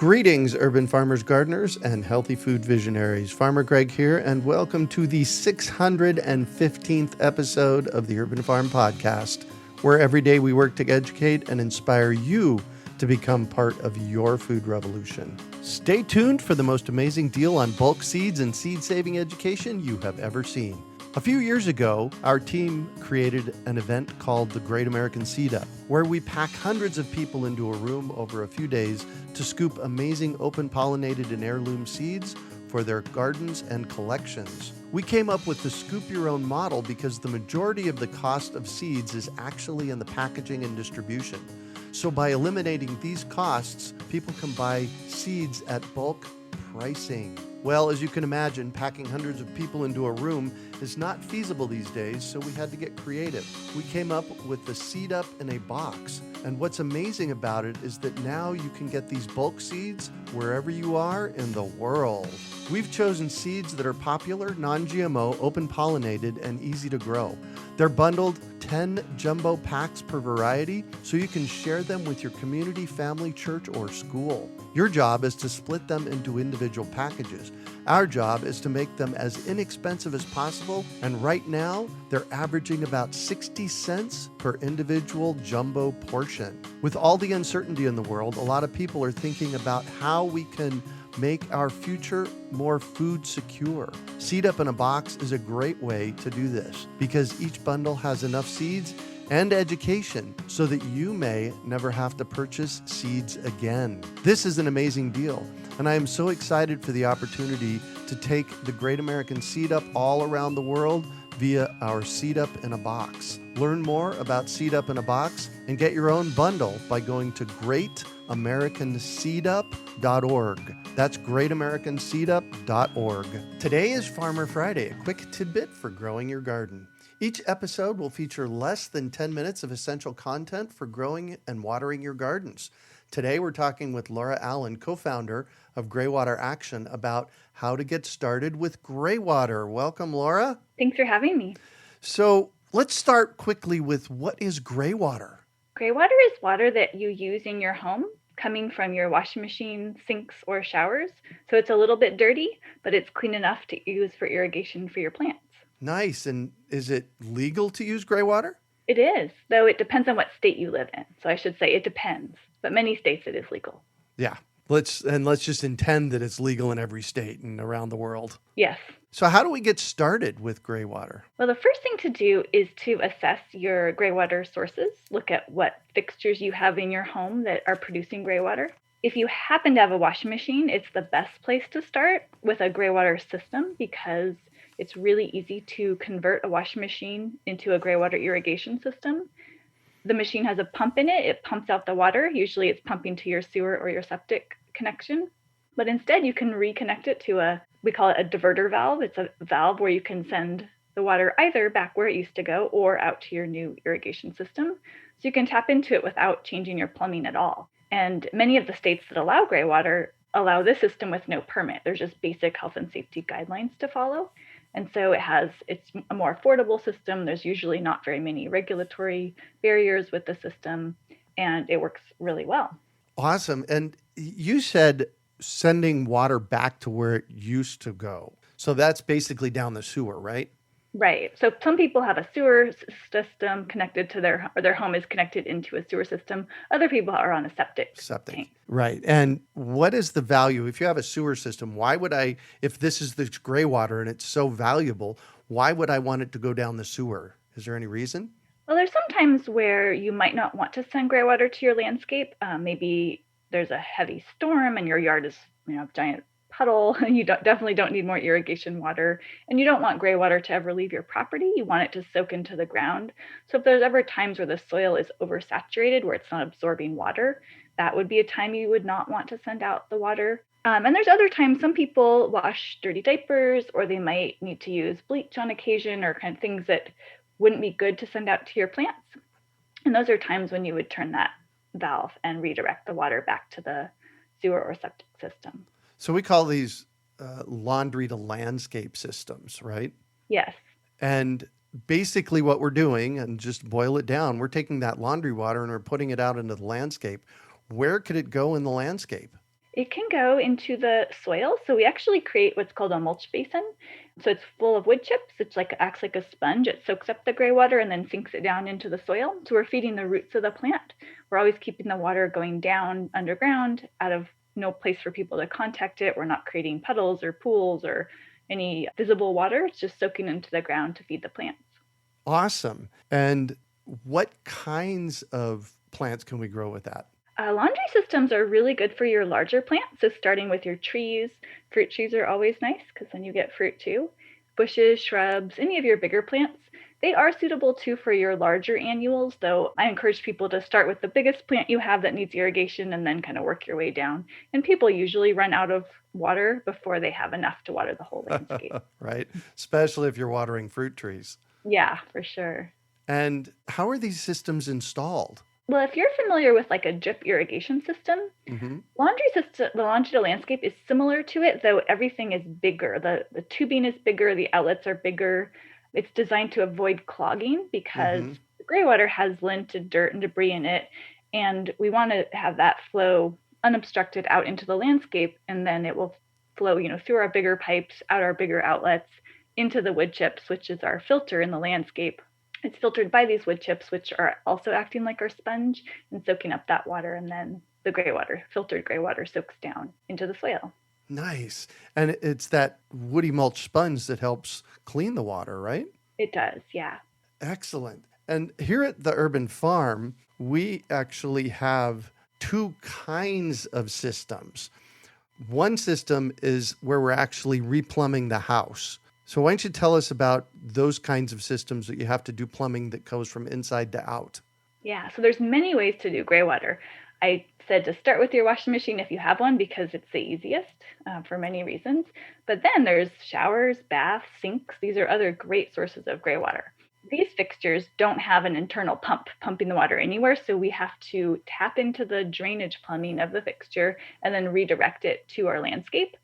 Greetings, urban farmers, gardeners, and healthy food visionaries. Farmer Greg here, and welcome to the 615th episode of the Urban Farm Podcast, where every day we work to educate and inspire you to become part of your food revolution. Stay tuned for the most amazing deal on bulk seeds and seed-saving education you have ever seen. A few years ago, our team created an event called the Great American Seed Up, where we pack hundreds of people into a room over a few days to scoop amazing open pollinated and heirloom seeds for their gardens and collections. We came up with the scoop your own model because the majority of the cost of seeds is actually in the packaging and distribution. So by eliminating these costs, people can buy seeds at bulk pricing. Well, as you can imagine, packing hundreds of people into a room is not feasible these days, so we had to get creative. We came up with the seed up in a box. And what's amazing about it is that now you can get these bulk seeds wherever you are in the world. We've chosen seeds that are popular, non-GMO, open pollinated, and easy to grow. They're bundled 10 jumbo packs per variety, so you can share them with your community, family, church, or school. Your job is to split them into individual packages. Our job is to make them as inexpensive as possible, and right now, they're averaging about 60 cents per individual jumbo portion. With all the uncertainty in the world, a lot of people are thinking about how we can make our future more food secure. Seed Up in a Box is a great way to do this because each bundle has enough seeds and education so that you may never have to purchase seeds again. This is an amazing deal, and I am so excited for the opportunity to take the Great American Seed Up all around the world via our Seed Up in a Box. Learn more about Seed Up in a Box and get your own bundle by going to greatamericanseedup.org. That's greatamericanseedup.org. Today is Farmer Friday, a quick tidbit for growing your garden. Each episode will feature less than 10 minutes of essential content for growing and watering your gardens. Today, we're talking with Laura Allen, co-founder of Greywater Action, about how to get started with Greywater. Welcome, Laura. Thanks for having me. So let's start quickly with what is Greywater? Greywater is water that you use in your home, coming from your washing machine, sinks, or showers. So it's a little bit dirty, but it's clean enough to use for irrigation for your plants. Nice. And is it legal to use Greywater? It is, though it depends on what state you live in. So I should say it depends, but many states it is legal. Yeah. Let's just intend that it's legal in every state and around the world. Yes. So how do we get started with Greywater? Well, the first thing to do is to assess your Greywater sources. Look at what fixtures you have in your home that are producing Greywater. If you happen to have a washing machine, it's the best place to start with a Greywater system because it's really easy to convert a washing machine into a Greywater irrigation system. The machine has a pump in it. It pumps out the water. Usually it's pumping to your sewer or your septic connection. But instead you can reconnect it to we call it a diverter valve. It's a valve where you can send the water either back where it used to go or out to your new irrigation system. So you can tap into it without changing your plumbing at all. And many of the states that allow Greywater allow this system with no permit. There's just basic health and safety guidelines to follow. And so it's a more affordable system. There's usually not very many regulatory barriers with the system, and it works really well. Awesome. And you said sending water back to where it used to go. So that's basically down the sewer, right? Right. So some people have a sewer system connected to their home is connected into a sewer system. Other people are on a septic tank. Right. And what is the value? If you have a sewer system, if this is the Greywater and it's so valuable, why would I want it to go down the sewer? Is there any reason? Well, there's some times where you might not want to send Greywater to your landscape. Maybe there's a heavy storm and your yard is, a giant puddle. You definitely don't need more irrigation water, and you don't want Greywater to ever leave your property. You want it to soak into the ground. So if there's ever times where the soil is oversaturated, where it's not absorbing water, that would be a time you would not want to send out the water. And there's other times some people wash dirty diapers, or they might need to use bleach on occasion, or kind of things that wouldn't be good to send out to your plants. And those are times when you would turn that valve and redirect the water back to the sewer or septic system. So we call these laundry to landscape systems, right? Yes. And basically what we're doing, and just boil it down, we're taking that laundry water and we're putting it out into the landscape. Where could it go in the landscape? It can go into the soil. So we actually create what's called a mulch basin. So it's full of wood chips. It's like acts like a sponge. It soaks up the gray water and then sinks it down into the soil. So we're feeding the roots of the plant. We're always keeping the water going down underground out of no place for people to contact it. We're not creating puddles or pools or any visible water. It's just soaking into the ground to feed the plants. Awesome. And what kinds of plants can we grow with that? Laundry systems are really good for your larger plants. So starting with your trees, fruit trees are always nice because then you get fruit too. Bushes, shrubs, any of your bigger plants. They are suitable too for your larger annuals, though I encourage people to start with the biggest plant you have that needs irrigation and then kind of work your way down. And people usually run out of water before they have enough to water the whole landscape. Right? Especially if you're watering fruit trees. Yeah, for sure. And how are these systems installed? Well, if you're familiar with like a drip irrigation system, Mm-hmm. the laundry to landscape is similar to it, though everything is bigger. The tubing is bigger, the outlets are bigger. It's designed to avoid clogging because Mm-hmm. the gray water has linted dirt and debris in it, and we want to have that flow unobstructed out into the landscape, and then it will flow, through our bigger pipes, out our bigger outlets, into the wood chips, which is our filter in the landscape. It's filtered by these wood chips, which are also acting like our sponge and soaking up that water, and then the gray water, filtered gray water, soaks down into the soil. Nice. And it's that woody mulch sponge that helps clean the water, right? It does, yeah. Excellent. And here at the Urban Farm, we actually have two kinds of systems. One system is where we're actually replumbing the house. So why don't you tell us about those kinds of systems that you have to do plumbing that goes from inside to out? Yeah, so there's many ways to do gray water. I said to start with your washing machine if you have one because it's the easiest for many reasons. But then there's showers, baths, sinks. These are other great sources of gray water. These fixtures don't have an internal pump pumping the water anywhere, so we have to tap into the drainage plumbing of the fixture and then redirect it to our landscape.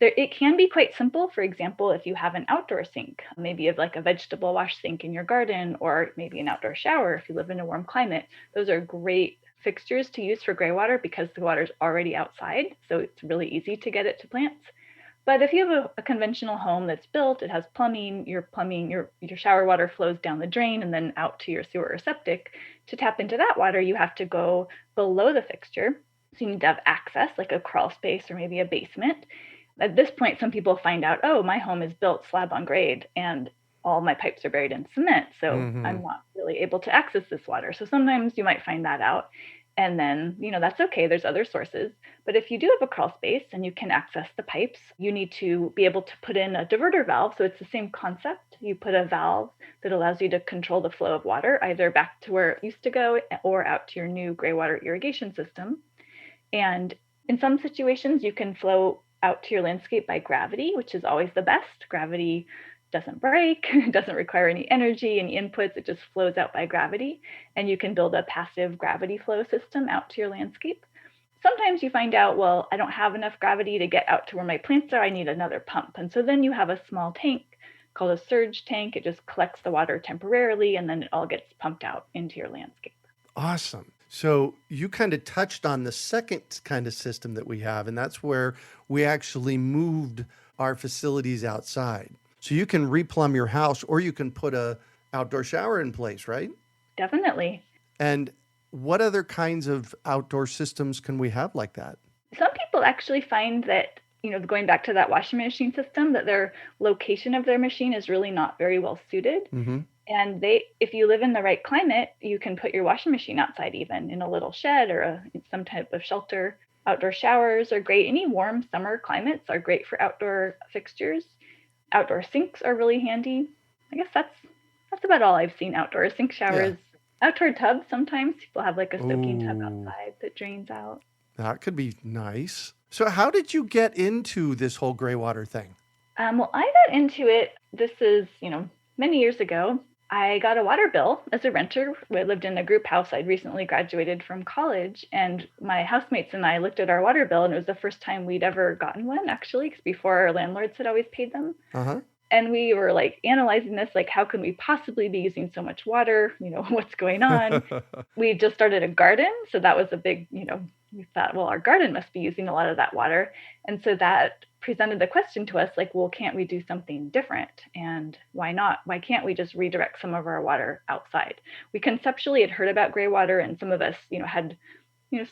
It can be quite simple. For example, if you have an outdoor sink, maybe you have like a vegetable wash sink in your garden, or maybe an outdoor shower if you live in a warm climate, those are great fixtures to use for gray water because the water's already outside, so it's really easy to get it to plants. But if you have a conventional home that's built, it has plumbing, your shower water flows down the drain and then out to your sewer or septic. To tap into that water, you have to go below the fixture. So you need to have access, like a crawl space or maybe a basement. At this point, some people find out, oh, my home is built slab on grade and all my pipes are buried in cement, so Mm-hmm. I'm not really able to access this water. So sometimes you might find that out. And then, that's okay. There's other sources. But if you do have a crawl space and you can access the pipes, you need to be able to put in a diverter valve. So it's the same concept. You put a valve that allows you to control the flow of water, either back to where it used to go or out to your new gray water irrigation system. And in some situations, you can flow out to your landscape by gravity, which is always the best. Gravity doesn't break, it doesn't require any energy, any inputs, it just flows out by gravity. And you can build a passive gravity flow system out to your landscape. Sometimes you find out, well, I don't have enough gravity to get out to where my plants are, I need another pump. And so then you have a small tank called a surge tank. It just collects the water temporarily and then it all gets pumped out into your landscape. Awesome. So you kind of touched on the second kind of system that we have, and that's where we actually moved our facilities outside. So you can replumb your house or you can put a outdoor shower in place, right? Definitely. And what other kinds of outdoor systems can we have like that? Some people actually find that, going back to that washing machine system, that their location of their machine is really not very well suited. Mm-hmm. And if you live in the right climate, you can put your washing machine outside, even in a little shed or some type of shelter. Outdoor showers are great. Any warm summer climates are great for outdoor fixtures. Outdoor sinks are really handy. I guess that's about all I've seen outdoors. Sink showers, outdoor tubs. Sometimes people have like a soaking tub Ooh, outside that drains out. that could be nice. So how did you get into this whole gray water thing? Well, I got into it. This is, many years ago. I got a water bill as a renter. I lived in a group house. I'd recently graduated from college, and my housemates and I looked at our water bill, and it was the first time we'd ever gotten one, actually, because before our landlords had always paid them. Uh-huh. And we were like analyzing this, like, how can we possibly be using so much water? What's going on? We just started a garden. So that was a big, we thought, well, our garden must be using a lot of that water. And so that presented the question to us, like, well, can't we do something different? And why not? Why can't we just redirect some of our water outside? We conceptually had heard about gray water, and some of us, had,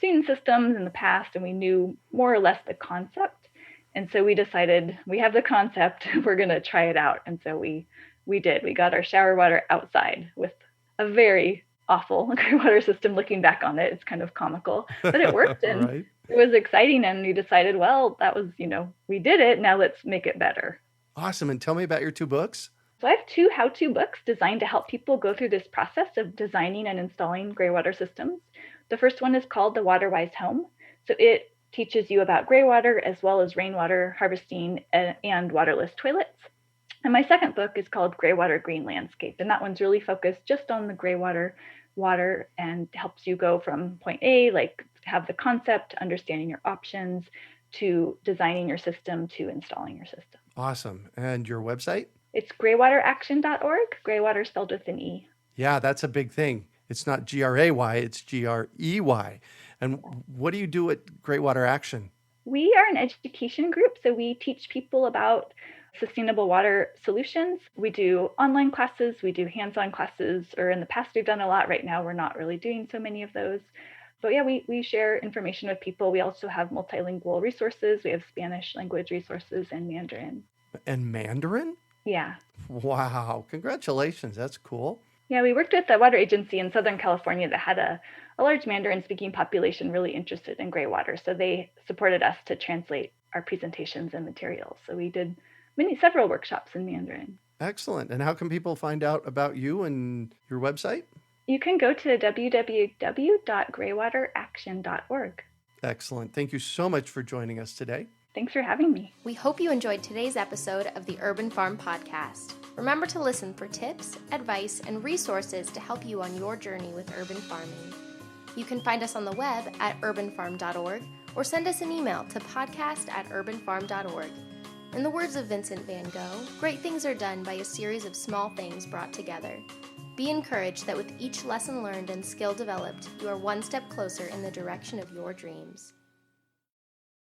seen systems in the past, and we knew more or less the concept. And so we decided, we have the concept, we're going to try it out. And so we did. We got our shower water outside with a very awful gray water system. Looking back on it, it's kind of comical, but it worked. And Right. It was exciting. And we decided, well, that was, we did it. Now let's make it better. Awesome. And tell me about your 2 books. So I have 2 how-to books designed to help people go through this process of designing and installing gray water systems. The first one is called The Water-Wise Home. So it teaches you about gray water as well as rainwater harvesting and waterless toilets. And my second book is called Greywater Green Landscape. And that one's really focused just on the greywater water and helps you go from point A, like have the concept, understanding your options, to designing your system, to installing your system. Awesome. And your website? It's greywateraction.org, greywater spelled with an E. Yeah, that's a big thing. It's not Gray, it's Grey. And what do you do at Greywater Action? We are an education group, so we teach people about sustainable water solutions. We do online classes, we do hands-on classes, or in the past we've done a lot. Right now we're not really doing so many of those. But yeah, we share information with people. We also have multilingual resources. We have Spanish language resources and Mandarin. And Mandarin? Yeah. Wow. Congratulations. That's cool. Yeah, we worked with a water agency in Southern California that had a large Mandarin-speaking population really interested in gray water. So they supported us to translate our presentations and materials. So we did several workshops in Mandarin. Excellent. And how can people find out about you and your website? You can go to www.greywateraction.org. Excellent. Thank you so much for joining us today. Thanks for having me. We hope you enjoyed today's episode of the Urban Farm Podcast. Remember to listen for tips, advice, and resources to help you on your journey with urban farming. You can find us on the web at urbanfarm.org or send us an email to podcast@urbanfarm.org. In the words of Vincent van Gogh, great things are done by a series of small things brought together. Be encouraged that with each lesson learned and skill developed, you are one step closer in the direction of your dreams.